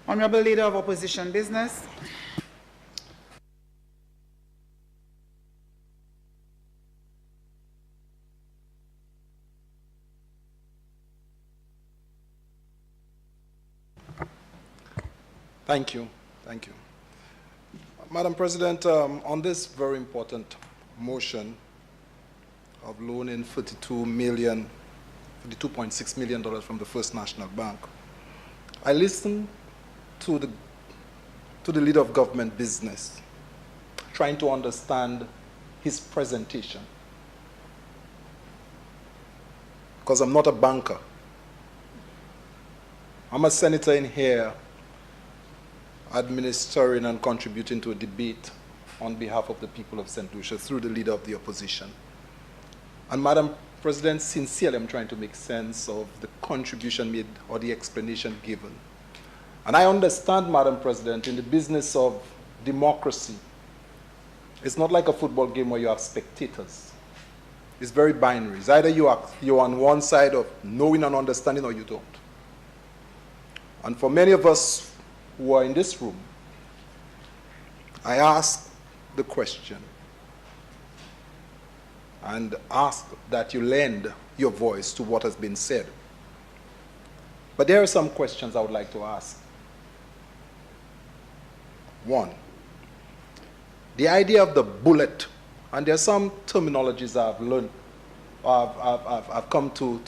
Honorable Leader of Opposition Business. Thank you. Thank you. Madam President, on this very important motion of loaning $42.6 million from the First National Bank, I listened to the leader of government business, trying to understand his presentation. Because I'm not a banker. I'm a senator in here administering and contributing to a debate on behalf of the people of St. Lucia through the leader of the opposition. And Madam President, sincerely, I'm trying to make sense of the contribution made or the explanation given. And I understand, Madam President, in the business of democracy, it's not like a football game where you have spectators. It's very binary. It's either you're on one side of knowing and understanding or you don't. And for many of us who are in this room, I ask the question and ask that you lend your voice to what has been said. But there are some questions I would like to ask. One, the idea of the bullet, and there are some terminologies I've learned, I've come to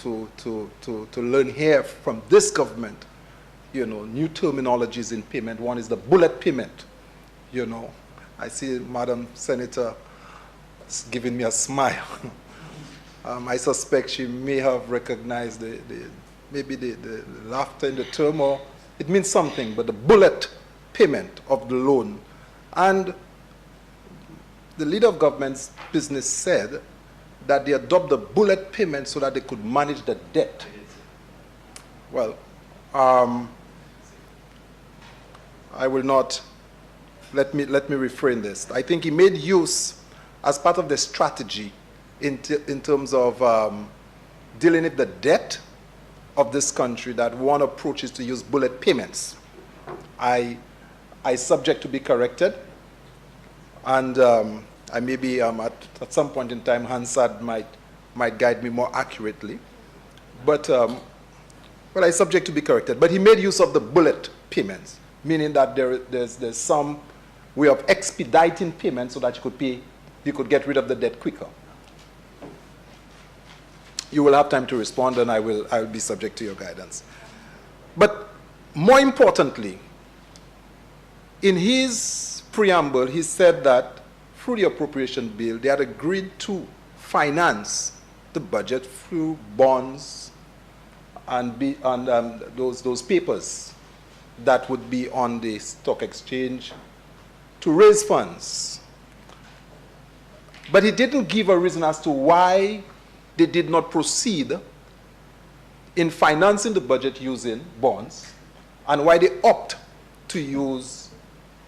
learn here from this government. You know, new terminologies in payment. One is the bullet payment. You know, I see Madam Senator giving me a smile. I suspect she may have recognized maybe the laughter in the term, or it means something, but the bullet payment of the loan. And the leader of government's business said that they adopt the bullet payment so that they could manage the debt. Well, I will not, let me refrain this. I think he made use, as part of the strategy in terms of dealing with the debt of this country, that one approach is to use bullet payments. I subject to be corrected, and I maybe at some point in time Hansard might guide me more accurately, but well, I subject to be corrected. But he made use of the bullet payments, meaning that there's some way of expediting payment so that you could get rid of the debt quicker. You will have time to respond, and I will be subject to your guidance. But more importantly, in his preamble, he said that through the appropriation bill, they had agreed to finance the budget through bonds and those papers that would be on the stock exchange to raise funds. But he didn't give a reason as to why they did not proceed in financing the budget using bonds, and why they opt to use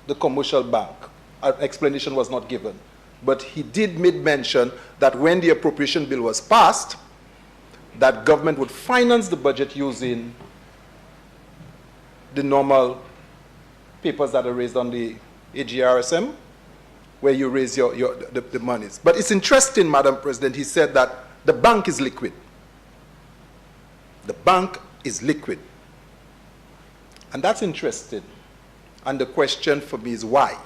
the commercial bank. An explanation was not given. But he did make mention that when the appropriation bill was passed, that government would finance the budget using the normal papers that are raised on the AGRSM, where you raise the monies. But it's interesting, Madam President, he said that the bank is liquid. The bank is liquid. And that's interesting. And the question for me is why?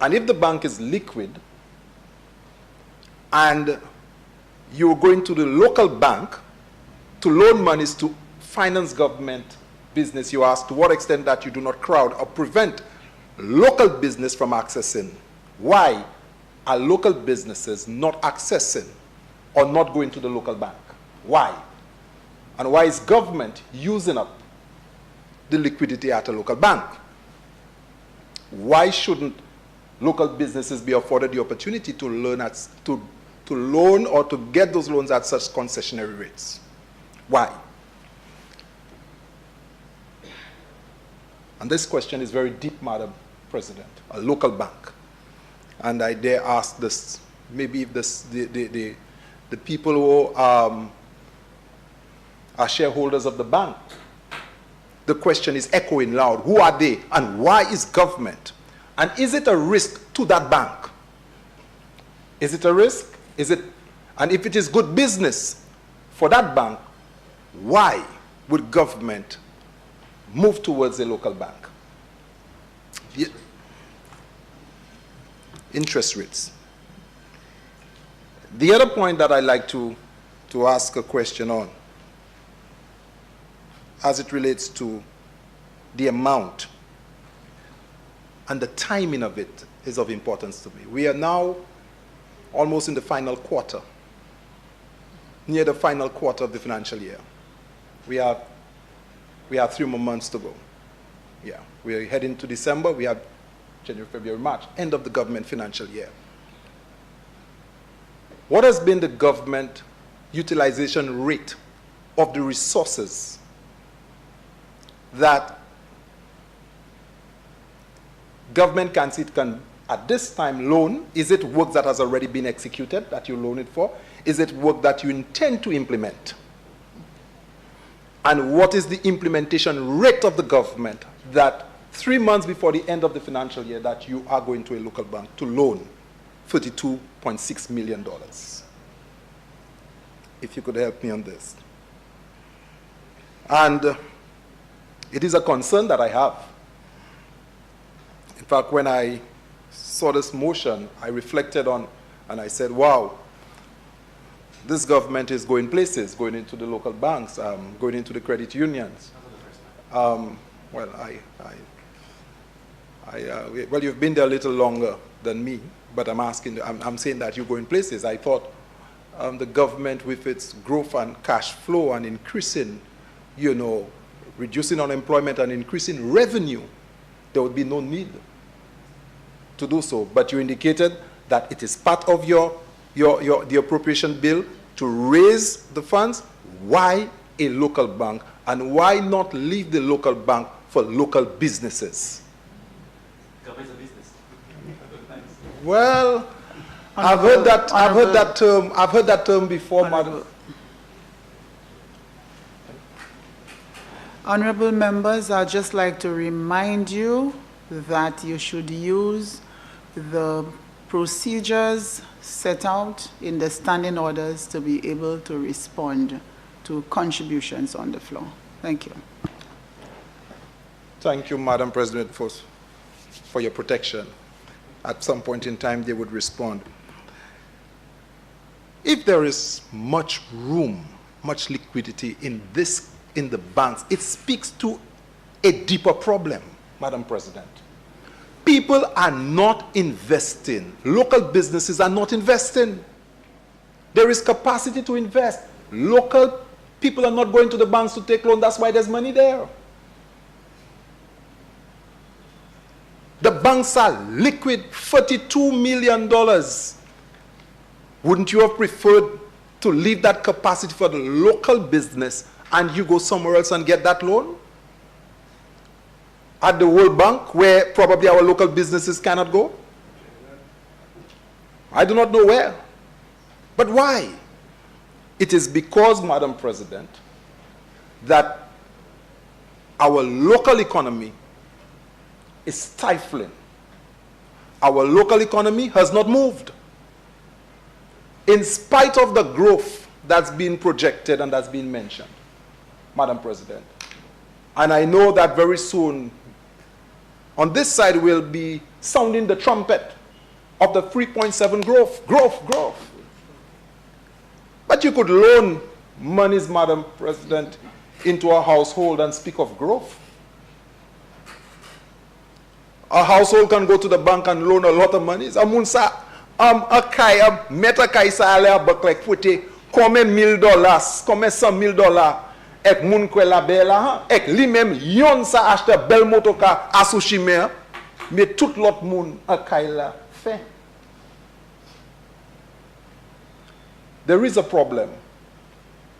And if the bank is liquid, and you're going to the local bank to loan monies to finance government business, you ask to what extent that you do not crowd or prevent local business from accessing. Why are local businesses not accessing or not going to the local bank? Why? And why is government using up the liquidity at a local bank? Why shouldn't local businesses be afforded the opportunity to loan or to get those loans at such concessionary rates? Why? And this question is very deep, Madam President. A local bank. And I dare ask this, maybe if the people who are shareholders of the bank the question is echoing loud. Who are they and why is government? And is it a risk to that bank? Is it a risk? And if it is good business for that bank, why would government move towards a local bank? Interest rates. The other point that I like to ask a question on, as it relates to the amount and the timing of it, is of importance to me. We are now almost in the final quarter, near the final quarter of the financial year. We have 3 more months to go. Yeah, we are heading to December. We have January, February, March, end of the government financial year. What has been the government utilization rate of the resources that government can see it can at this time loan? Is it work that has already been executed that you loan it for? Is it work that you intend to implement? And what is the implementation rate of the government that 3 months before the end of the financial year that you are going to a local bank to loan $32.6 million? If you could help me on this. And it is a concern that I have. In fact, when I saw this motion, I reflected on, and I said, wow, this government is going places, going into the local banks, going into the credit unions. Well, well, you've been there a little longer than me, but I'm saying that you're going places. I thought the government, with its growth and cash flow and increasing, reducing unemployment and increasing revenue, there would be no need to do so. But you indicated that it is part of the appropriation bill to raise the funds. Why a local bank? And why not leave the local bank for local businesses? Government's a business. Well, I've heard that term before, madam. Honorable members, I'd just like to remind you that you should use the procedures set out in the standing orders to be able to respond to contributions on the floor. Thank you. Thank you, Madam President, for your protection. At some point in time, they would respond. If there is much room, much liquidity in the banks, it speaks to a deeper problem, Madam President. People are not investing. Local businesses are not investing. There is capacity to invest. Local people are not going to the banks to take loans. That's why there's money there. The banks are liquid, $42 million. Wouldn't you have preferred to leave that capacity for the local business and you go somewhere else and get that loan? At the World Bank, where probably our local businesses cannot go? I do not know where. But why? It is because, Madam President, that our local economy is stifling. Our local economy has not moved. In spite of the growth that's been projected and that's been mentioned, Madam President. And I know that very soon, on this side, we'll be sounding the trumpet of the 3.7 growth. But you could loan monies, Madam President, into a household and speak of growth. A household can go to the bank and loan a lot of money. Meta kai sa ale bak like footy, come $1,000, come $100,000. Ek moun kwe la bela, ek li même yon sa achete bel motoka asushime, mais tout l'autre moun akay la fait. There is a problem.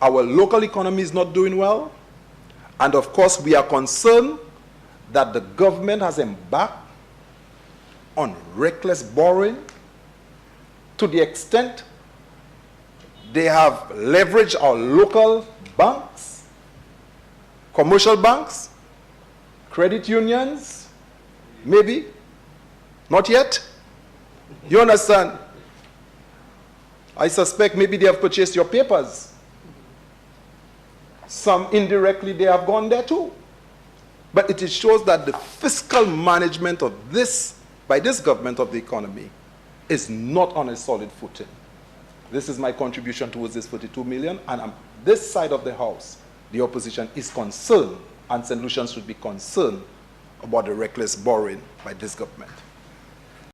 Our local economy is not doing well, and of course we are concerned that the government has embarked on reckless borrowing to the extent they have leveraged our local banks, commercial banks, Credit unions? Maybe. Not yet. You understand? I suspect maybe they have purchased your papers. Some indirectly they have gone there too. But it shows that the fiscal management of this, by this government of the economy, is not on a solid footing. This is my contribution towards this 42 million, and on this side of the house, the opposition is concerned, and St. Lucians should be concerned about the reckless borrowing by this government.